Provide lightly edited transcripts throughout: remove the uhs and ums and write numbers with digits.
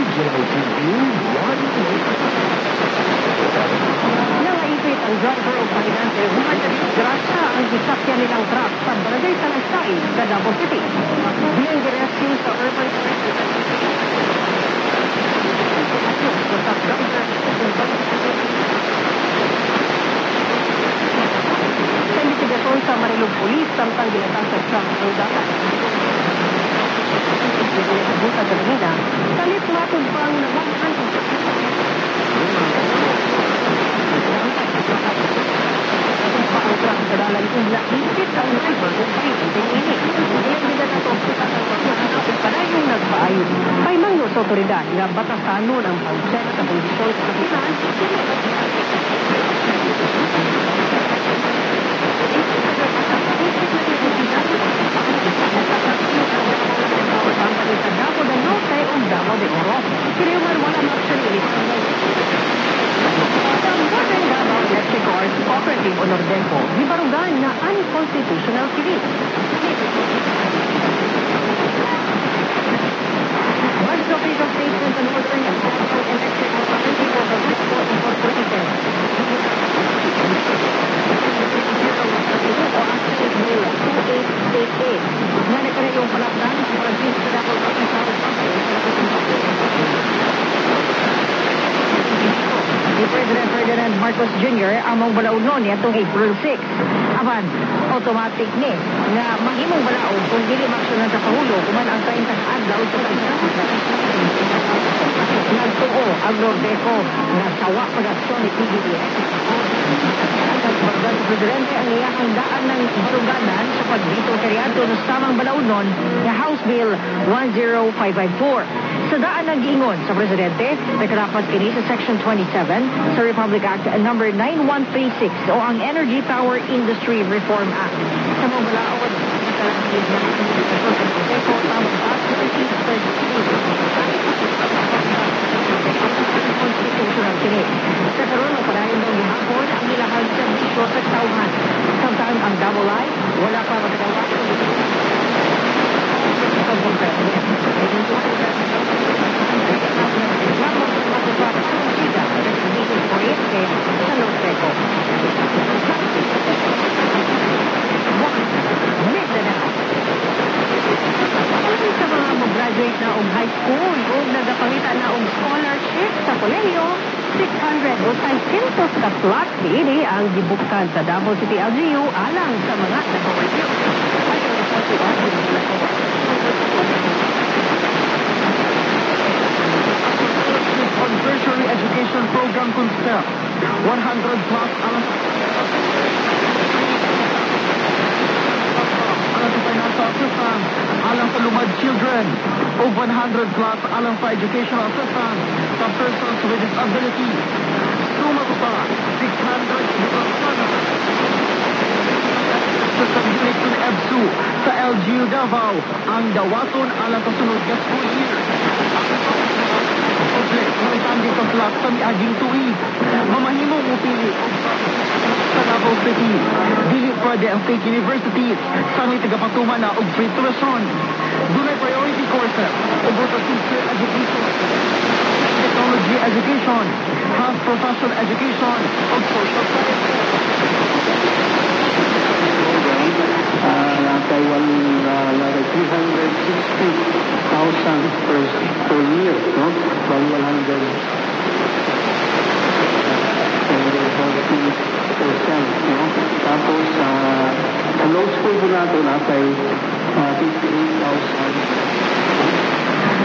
original TV, Nangaipit ang driver o pahinante humadali grasa ang gisakyan nilang truck sa Barangay Talaysay sa Davao City. Being rescue sa urban sa investigasyon sa Marilog Police samtang ginatang sa truck ng dapat. Buta sa kanina, kalit matod pang nabangkan ang truck sa dalan kung naipit ang driver kung paitintin ini. Ilang bigat na toksita ng pagkakasapit pa na yung nagpaayos. Paimangyo sa otoridad na batasanon ang pag-check sa kondisyon sa kapitan. Sa Davao del Norte o Davao de Oro. Kiniuman wala maksarilis ang Southern Davao Electric Cars Cooperative o Nordeco, gibarugan na unconstitutional kini. Once the official statement on Northern Davao Electric Cooperative o Nordeco Incorporated. O Action Bill 2888 na nagkarayong palakdan sa Francisco Davao ni President Ferdinand Marcos Jr. among balaunon niya itong April 6. Aban, automatic ni na mahimong balaod kung dili maksyonan sa Pangulo kuman ang 30 adlaw sa pagkakasya. Nagtuo ang Nordeco na sawa pag-aksyon ni PBBM. Nagbargan sa Presidente ang iyakang daan ng baruganan sa pagdito karyado ng samang balaunon na House Bill 10554. Sa daan ng giingon sa Presidente, nakarapat kini sa Section 27 sa Republic Act No. 9136 o ang Energy Power Industry Reform Act. Sa mga balaod, nakalagid na ang Nordeco tamang constitutional kini. Sa karoon ng padayon ng gihapon ang ilahang serbisyo sa tauhan. Samtang ang Davao Life, wala pa matagawa sa mga mag-graduate na og high school o nagapangita na og scholarship sa kolehiyo, 600 o 600 ka slot ini ang gibukan sa Davao City LGU alang sa mga nag-graduate. on tertiary education program concept. 100 plus alang sa financial assistance alang sa lumad children. O 100 plus alang sa educational assistance sa persons with disability. Suma ko pa, 600 plus sa subject ng EBSU sa LGU Davao ang dawaton alang sa sunod na school year. Ang tandi sa plot sa miaging tuig. Mamahimong upili sa Davao City. Dili pwede ang fake universities sa may tagapatuman na og free tuition. Dunay priority courses o sa teacher education, technology education, health professional education o social sciences. Kay 360,000 per year, no? 140%, no? Tapos, sa low school po natin, kay 58,000.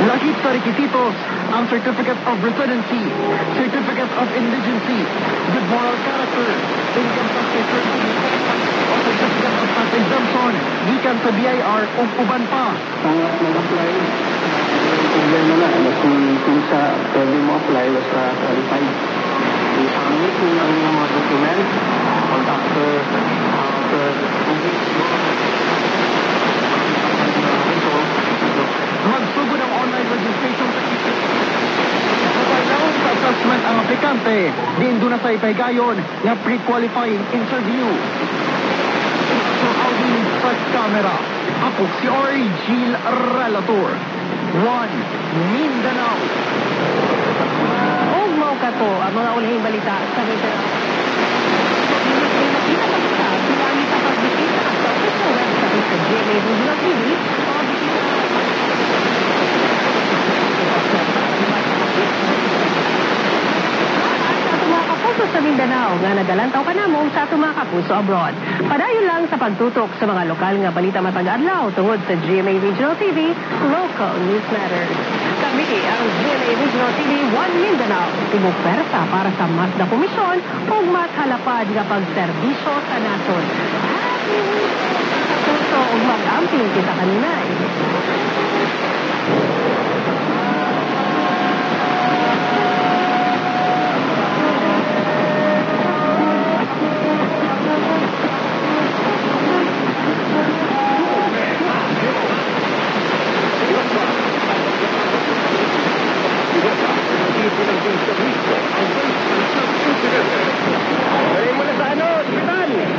Lahit sa requisitos ang Certificate of Residency, Certificate of Indigency, Good Moral Character, Income Tax Return, o Certificate of Tax Exemption, gikan sa BIR o uban pa. Pangat mag-apply, problema na, kung sa pwede mo apply, basta qualified. I-submit mo lang yung mga document, after magsugod ang online registration sa assessment ang aplikante. Din doon na sa ipahigayon na pre-qualifying interview. So, Audi, first camera. Ako si Origil Relator. 1 Mindanao. Og mao kato ang mga ulihing balita sa Mindanao. May nakita pa sa pinamit sa pagbisita sa official website sa GMA Regional TV o mga kapuso sa Mindanao nga nadalantaw ka namong sa atong mga kapuso abroad. Padayon lang sa pagtutok sa mga lokal nga balita matag adlaw tungod sa GMA Regional TV Local News Matters. Kami ang GMA Regional TV 1 Mindanao, tibok pwersa para sa mas na komisyon o mas halapad nga pagserbisyo sa nason. Happy Week! Kapuso o mag-amping kita kanina.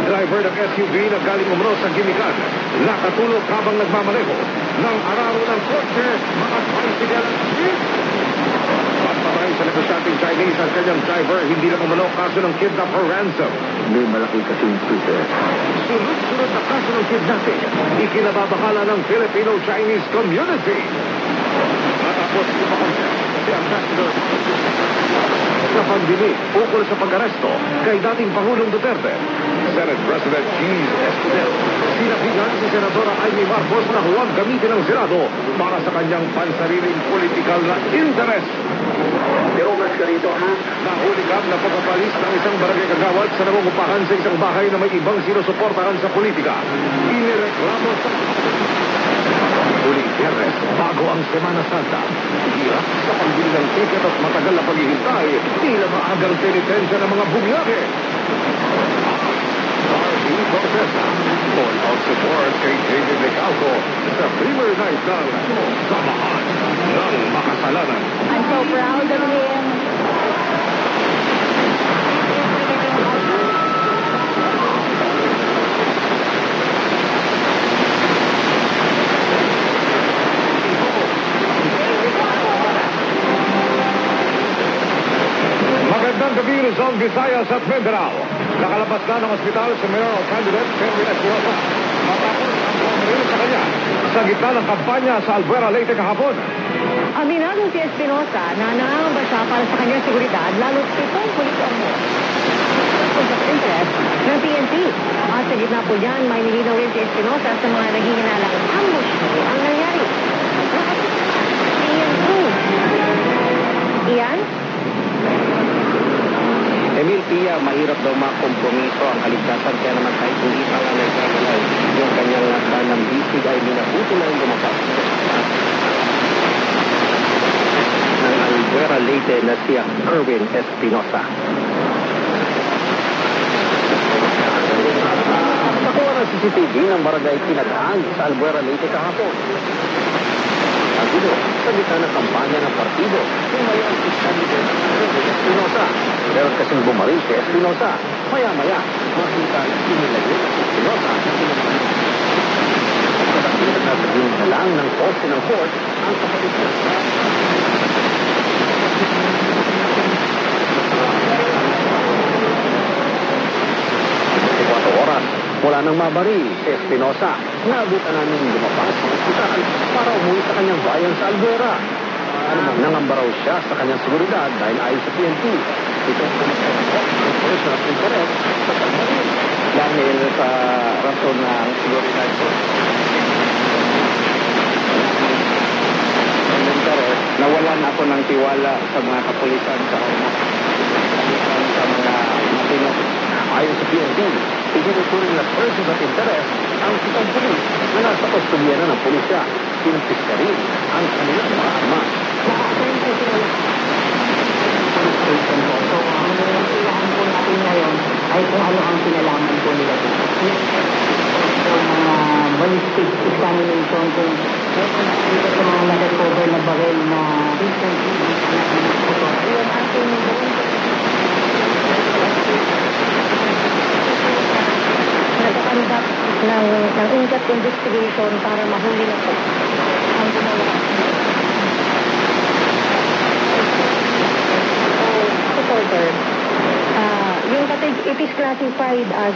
Driver ng SUV na galing umano sa Gimikan, nakatulog habang nagmamaneho ng araro ng kotse, mga tricycle at jeep. Patay sa negosyanteng Chinese ang kanyang driver, hindi lang umano kaso ng kidnap or ransom. May malaki kasing Twitter. Sunod-sunod na kaso ng kidnapping, ikinababahala ng Filipino-Chinese community. Matapos ipakonsep si Ambassador sa pagdinig ukol sa pag-aresto kay dating Pangulong Duterte. Senate President Cheese Escudero, sinabihan si Senadora Amy Marcos na huwag gamitin ang Senado para sa kanyang pansariling political na interes. Pero mas ka rito, ha? Nahuligab na pagpapalis ng isang barangay kagawad sa nangungupahan sa isang bahay na may ibang sinusuportahan sa politika. Inireklamo sa huling Biyernes, bago ang Semana Santa. Hirap sa pagbili ng ticket at matagal na paghihintay, tila maagang penitensya ng mga bumiyahe. RV Protesta, call out support kay David Lecauco sa premier night ng Samahan ng Makasalanan. I'm so proud of him. Magandang gabi, Luzon, Visayas at Mindanao. Nakalabas na ng ospital sa mayoral candidate Fermin Espinosa matapos ang pamamaril sa kanya sa gitna ng kampanya sa Albuera, Leyte kahapon. Aminado si Espinosa na nangangamba siya para sa kanyang seguridad, lalo't 7 pulis ang conflict of interest ng PNP. At sa gitna po dyan, may nilinaw rin si Espinosa sa mga naghihinalang ambush ang nangyari. Ian Cruz. Ian? Emil Pia, mahirap daw makompromiso ang kaligtasan kaya naman kahit hindi pa nga nagkagalay yung kanyang nasa ng bisig ay minabuto na yung lumakas ng Albuera Leyte na siya Erwin Espinosa. Nakuha ng CCTV ng barangay Pinaghaan sa Albuera Leyte kahapon. Sabi sa gitna ng kampanya ng partido, yung mayroon si candidate Erwin Espinosa. Meron kasing bumaril si Espinosa. Maya-maya, makita sinilayo si Espinosa na pinamarin. Pagkakita na sabihin na lang ng poste ng court ang kapatid niya. 24 oras mula nang mabaril si Espinosa. Naabutan namin lumabas sa ospital para umuwi sa kanyang bayan sa Albuera. Nangamba raw siya sa kanyang seguridad dahil ayon sa PNP. Ito ang personal interest sa pagbaril. Dahil sa rason ng seguridad ko. Ang interest, nawalan ako ng tiwala sa mga kapulisan sa mga matino. Ayon sa PNP, itinuturing na person of interest ang sitang pulis na nasa kustodiya na ng pulisya. Pinumpista rin ang kanilang mga armas. Nakakain po sila police station po. So, ang kailangan po natin ngayon ay kung ano ang kinalaman po nila dito. So, mga ballistic examination kung dito sa mga na-recover na baril na recently ayun, ating nagkakaroon mag-conduct ng in-depth investigation para mahuli na po ang gumawa. So, further, it is classified as